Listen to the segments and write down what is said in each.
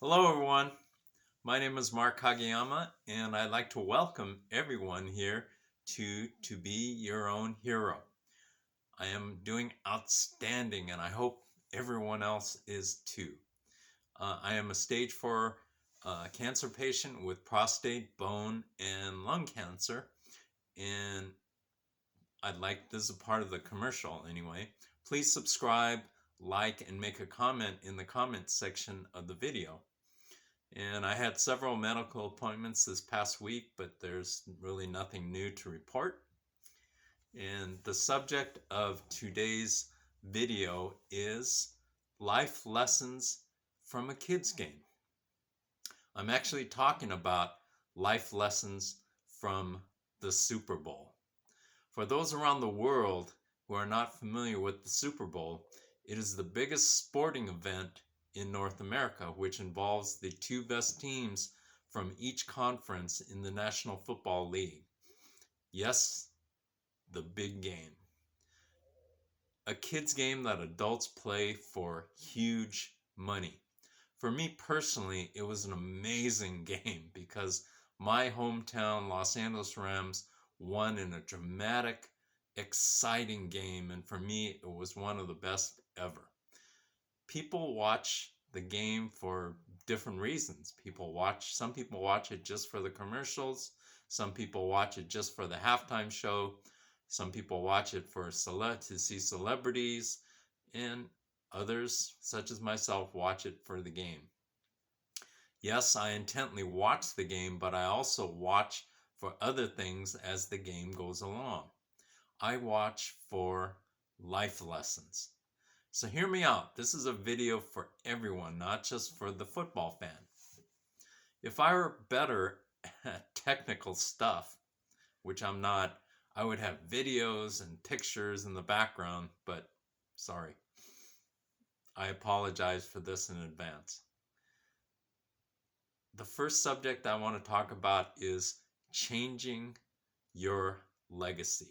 Hello, everyone. My name is Mark Kageyama, and I'd like to welcome everyone here to Be Your Own Hero. I am doing outstanding, and I hope everyone else is too. I am a stage 4 cancer patient with prostate, bone, and lung cancer, and this is a part of the commercial anyway. Please subscribe, like, and make a comment in the comments section of the video. And I had several medical appointments this past week, but there's really nothing new to report. And the subject of today's video is life lessons from a kid's game. I'm actually talking about life lessons from the Super Bowl. For those around the world who are not familiar with the Super Bowl, it is the biggest sporting event in North America, which involves the two best teams from each conference in the National Football League. Yes, the big game. A kid's game that adults play for huge money. For me personally, it was an amazing game because my hometown Los Angeles Rams won in a dramatic, exciting game, and for me, it was one of the best ever. People watch the game for different reasons. Some people watch it just for the commercials. Some people watch it just for the halftime show. Some people watch it to see celebrities, and others, such as myself, watch it for the game. Yes, I intently watch the game, but I also watch for other things as the game goes along. I watch for life lessons. So hear me out. This is a video for everyone, not just for the football fan. If I were better at technical stuff, which I'm not, I would have videos and pictures in the background, but sorry. I apologize for this in advance. The first subject I want to talk about is changing your legacy.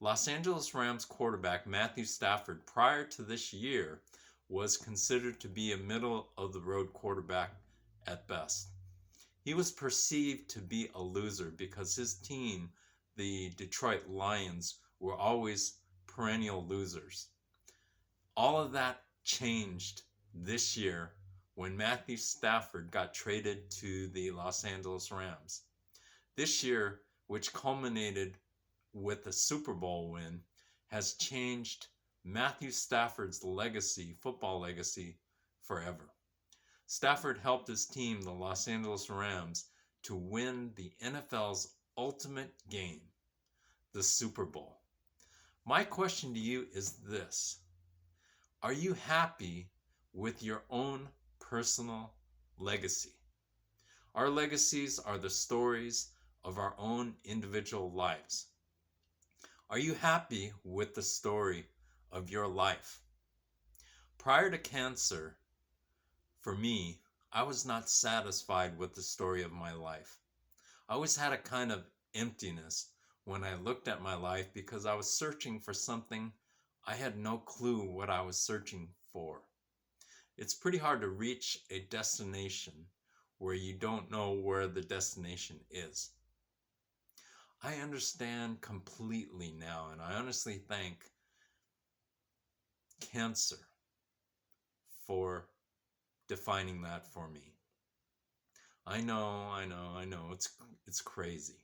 Los Angeles Rams quarterback Matthew Stafford, prior to this year, was considered to be a middle-of-the-road quarterback at best. He was perceived to be a loser because his team, the Detroit Lions, were always perennial losers. All of that changed this year when Matthew Stafford got traded to the Los Angeles Rams. This year, which culminated with the Super Bowl win, has changed Matthew Stafford's football legacy, forever. Stafford helped his team, the Los Angeles Rams, to win the NFL's ultimate game, the Super Bowl. My question to you is this: are you happy with your own personal legacy? Our legacies are the stories of our own individual lives. Are you happy with the story of your life? Prior to cancer, for me, I was not satisfied with the story of my life. I always had a kind of emptiness when I looked at my life because I was searching for something. I had no clue what I was searching for. It's pretty hard to reach a destination where you don't know where the destination is. I understand completely now, and I honestly thank cancer for defining that for me. I know, it's crazy.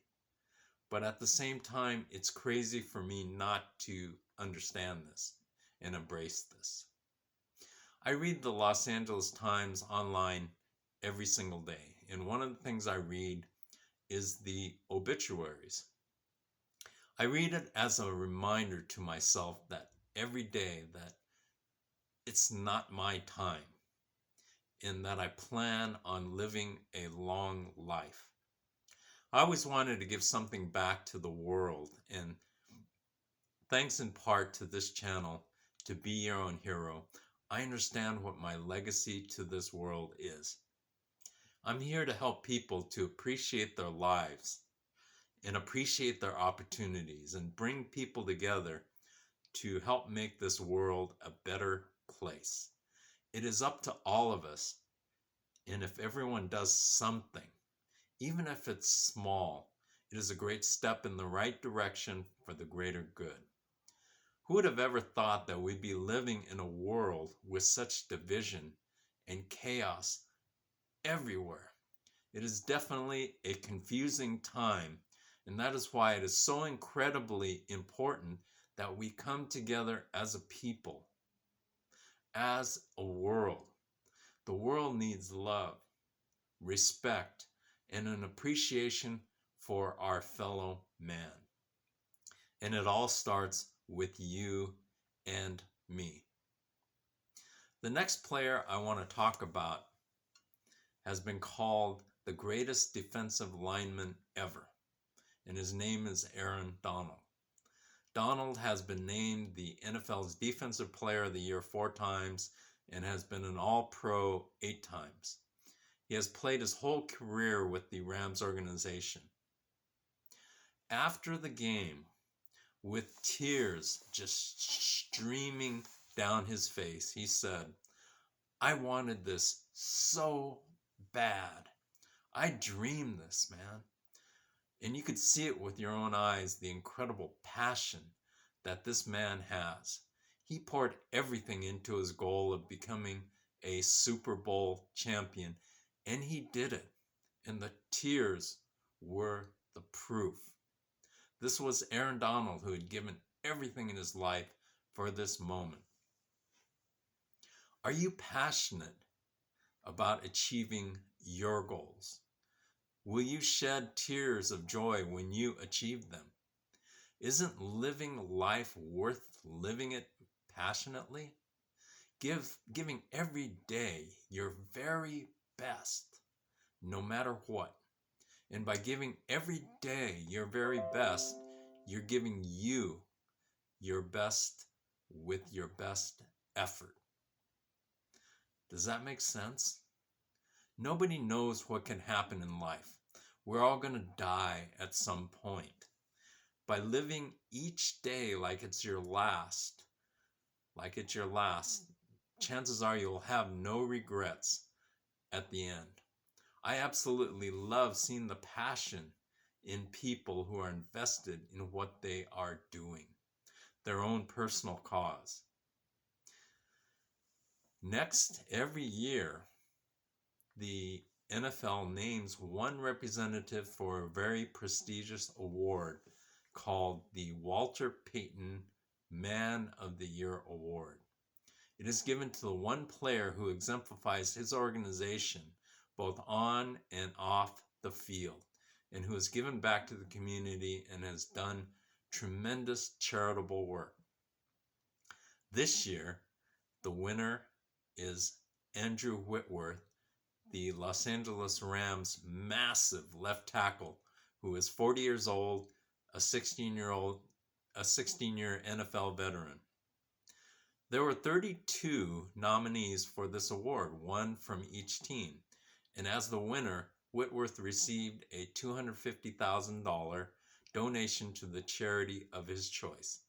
But at the same time, it's crazy for me not to understand this and embrace this. I read the Los Angeles Times online every single day, and one of the things I read is the obituaries. I read it as a reminder to myself that every day that it's not my time, and that I plan on living a long life. I always wanted to give something back to the world, and thanks in part to this channel, to Be Your Own Hero, I understand what my legacy to this world is. I'm here to help people to appreciate their lives and appreciate their opportunities and bring people together to help make this world a better place. It is up to all of us And if everyone does something, even if it's small, it is a great step in the right direction for the greater good. Who would have ever thought that we'd be living in a world with such division and chaos everywhere? It is definitely a confusing time, and that is why it is so incredibly important that we come together as a people, as a world. The world needs love, respect, and an appreciation for our fellow man. And it all starts with you and me. The next player I want to talk about has been called the greatest defensive lineman ever, and his name is Aaron Donnell. Donald has been named the NFL's Defensive Player of the Year 4 times and has been an All-Pro 8 times. He has played his whole career with the Rams organization. After the game, with tears just streaming down his face, he said, "I wanted this so bad. I dreamed this, man." And you could see it with your own eyes, the incredible passion that this man has. He poured everything into his goal of becoming a Super Bowl champion, and he did it. And the tears were the proof. This was Aaron Donald, who had given everything in his life for this moment. Are you passionate about achieving your goals? Will you shed tears of joy when you achieve them? Isn't living life worth living it passionately? Giving every day your very best, no matter what. And by giving every day your very best, you're giving you your best with your best effort. Does that make sense? Nobody knows what can happen in life. We're all going to die at some point. By living each day like it's your last, chances are you'll have no regrets at the end. I absolutely love seeing the passion in people who are invested in what they are doing, their own personal cause. Next, every year, the NFL names one representative for a very prestigious award called the Walter Payton Man of the Year Award. It is given to the one player who exemplifies his organization both on and off the field, and who has given back to the community and has done tremendous charitable work. This year, the winner is Andrew Whitworth, the Los Angeles Rams' massive left tackle, who is 40 years old, a 16-year NFL veteran. There were 32 nominees for this award, one from each team. And as the winner, Whitworth received a $250,000 donation to the charity of his choice.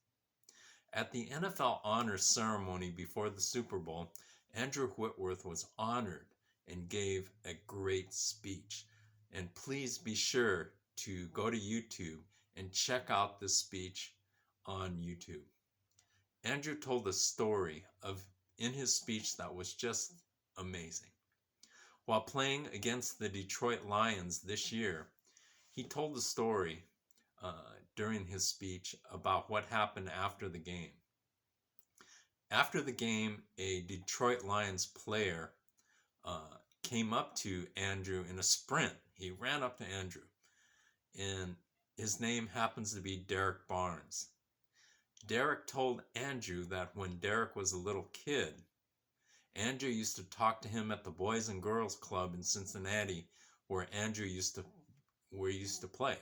At the NFL honors ceremony before the Super Bowl, Andrew Whitworth was honored and gave a great speech. And please be sure to go to YouTube and check out this speech on YouTube. Andrew told a story in his speech that was just amazing. While playing against the Detroit Lions this year, he told a story during his speech about what happened after the game. After the game, a Detroit Lions player came up to Andrew in a sprint. He ran up to Andrew, and his name happens to be Derek Barnes. Derek told Andrew that when Derek was a little kid, Andrew used to talk to him at the Boys and Girls Club in Cincinnati, where Andrew used to play.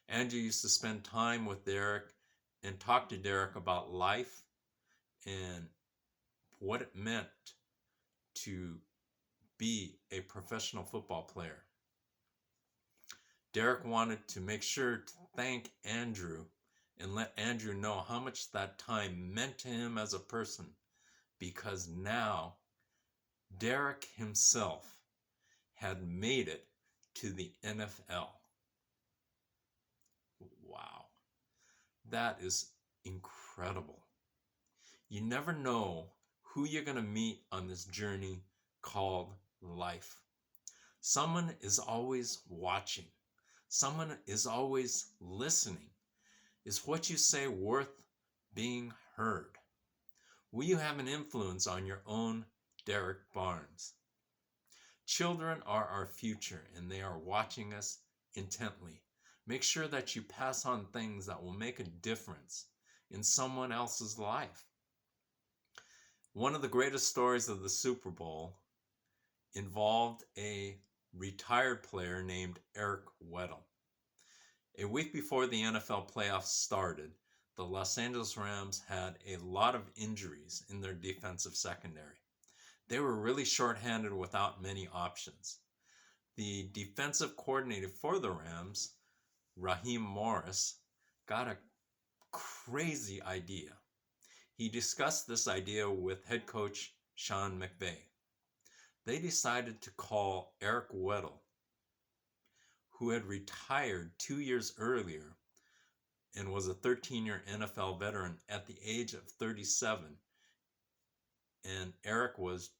Andrew used to spend time with Derek and talk to Derek about life and what it meant to be a professional football player. Derek wanted to make sure to thank Andrew and let Andrew know how much that time meant to him as a person, because now Derek himself had made it to the NFL. Wow, that is incredible. You never know who you're going to meet on this journey called life. Someone is always watching. Someone is always listening. Is what you say worth being heard? Will you have an influence on your own Derek Barnes? Children are our future and they are watching us intently. Make sure that you pass on things that will make a difference in someone else's life. One of the greatest stories of the Super Bowl involved a retired player named Eric Weddle. A week before the NFL playoffs started, the Los Angeles Rams had a lot of injuries in their defensive secondary. They were really shorthanded without many options. The defensive coordinator for the Rams, Raheem Morris, got a crazy idea. He discussed this idea with head coach Sean McVay. They decided to call Eric Weddle, who had retired 2 years earlier and was a 13-year NFL veteran at the age of 37. And Eric was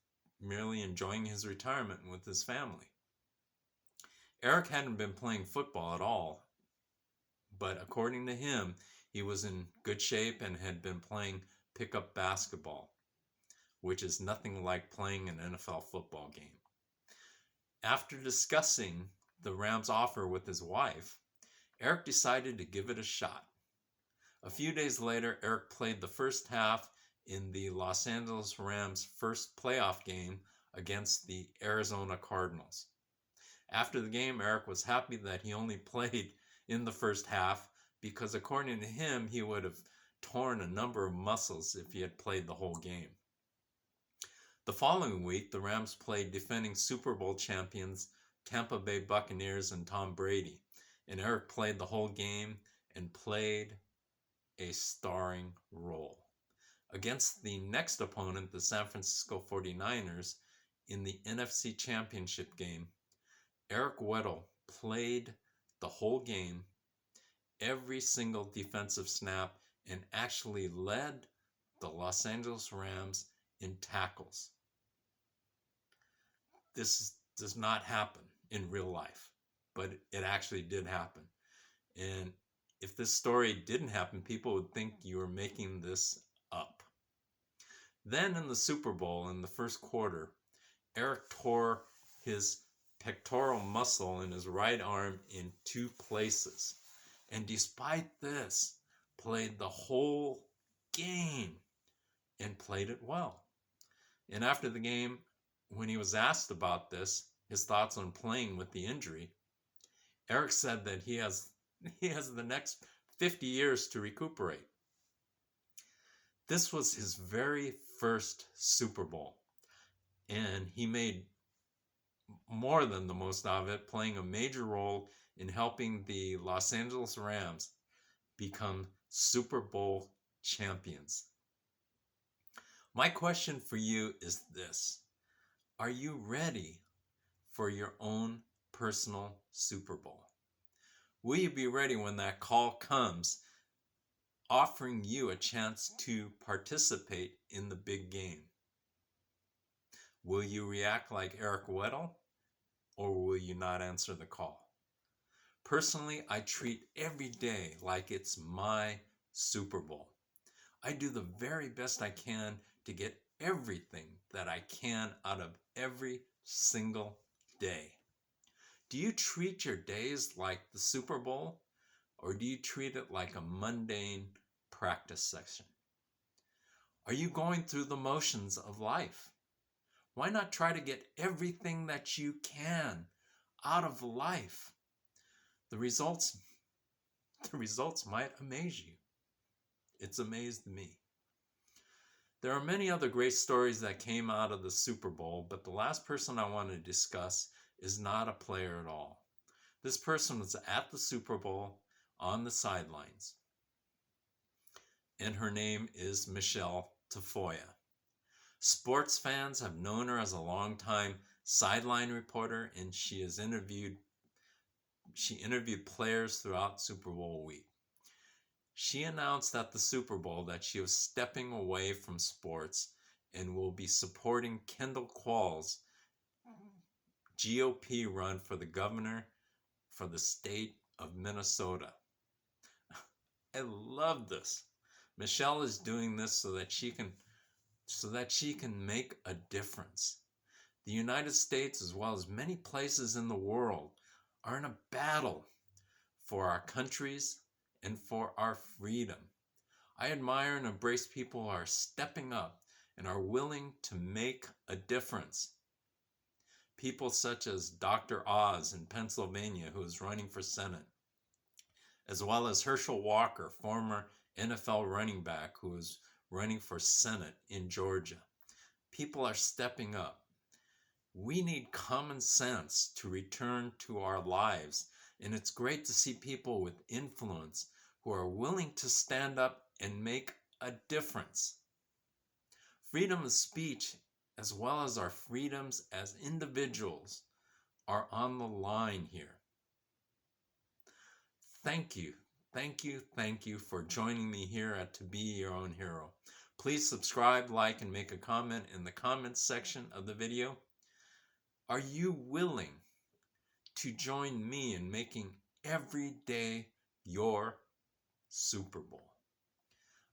merely enjoying his retirement with his family. Eric hadn't been playing football at all, but according to him, he was in good shape and had been playing pickup basketball, which is nothing like playing an NFL football game. After discussing the Rams' offer with his wife, Eric decided to give it a shot. A few days later, Eric played the first half in the Los Angeles Rams' first playoff game against the Arizona Cardinals. After the game, Eric was happy that he only played in the first half because according to him, he would have torn a number of muscles if he had played the whole game. The following week, the Rams played defending Super Bowl champions Tampa Bay Buccaneers and Tom Brady, and Eric played the whole game and played a starring role. Against the next opponent, the San Francisco 49ers, in the NFC Championship game, Eric Weddle played the whole game, every single defensive snap, and actually led the Los Angeles Rams in tackles. This does not happen in real life, but it actually did happen. And if this story didn't happen, people would think you were making this up. Then in the Super Bowl, in the first quarter, Eric tore his pectoral muscle in his right arm in 2 places. And despite this, played the whole game and played it well. And after the game, when he was asked about this, his thoughts on playing with the injury, Eric said that he has the next 50 years to recuperate. This was his very first Super Bowl, and he made more than the most of it, playing a major role in helping the Los Angeles Rams become Super Bowl champions. My question for you is this: are you ready for your own personal Super Bowl? Will you be ready when that call comes, offering you a chance to participate in the big game? Will you react like Eric Weddle, or will you not answer the call? Personally, I treat every day like it's my Super Bowl. I do the very best I can to get everything that I can out of every single day. Do you treat your days like the Super Bowl, or do you treat it like a mundane practice session? Are you going through the motions of life? Why not try to get everything that you can out of life? The results might amaze you. It's amazed me. There are many other great stories that came out of the Super Bowl, but the last person I want to discuss is not a player at all. This person was at the Super Bowl on the sidelines, and her name is Michelle Tafoya. Sports fans have known her as a longtime sideline reporter, and she interviewed players throughout Super Bowl week. She announced at the Super Bowl that she was stepping away from sports and will be supporting Kendall Qualls' GOP run for the governor for the state of Minnesota. I love this. Michelle is doing this so that she can make a difference. The United States, as well as many places in the world, are in a battle for our countries and for our freedom. I admire and embrace people who are stepping up and are willing to make a difference. People such as Dr. Oz in Pennsylvania, who is running for Senate, as well as Herschel Walker, former NFL running back, who is running for Senate in Georgia. People are stepping up. We need common sense to return to our lives, and it's great to see people with influence who are willing to stand up and make a difference. Freedom of speech, as well as our freedoms as individuals, are on the line here. Thank you for joining me here at To Be Your Own Hero. Please subscribe, like, and make a comment in the comments section of the video. Are you willing to join me in making every day your Super Bowl?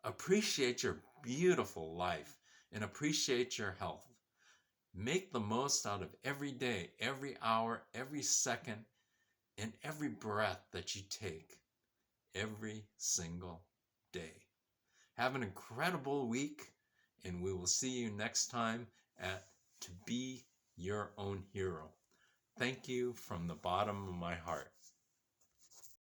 Appreciate your beautiful life and appreciate your health. Make the most out of every day, every hour, every second, and every breath that you take every single day. Have an incredible week, and we will see you next time at To Be Your Own Hero. Thank you from the bottom of my heart.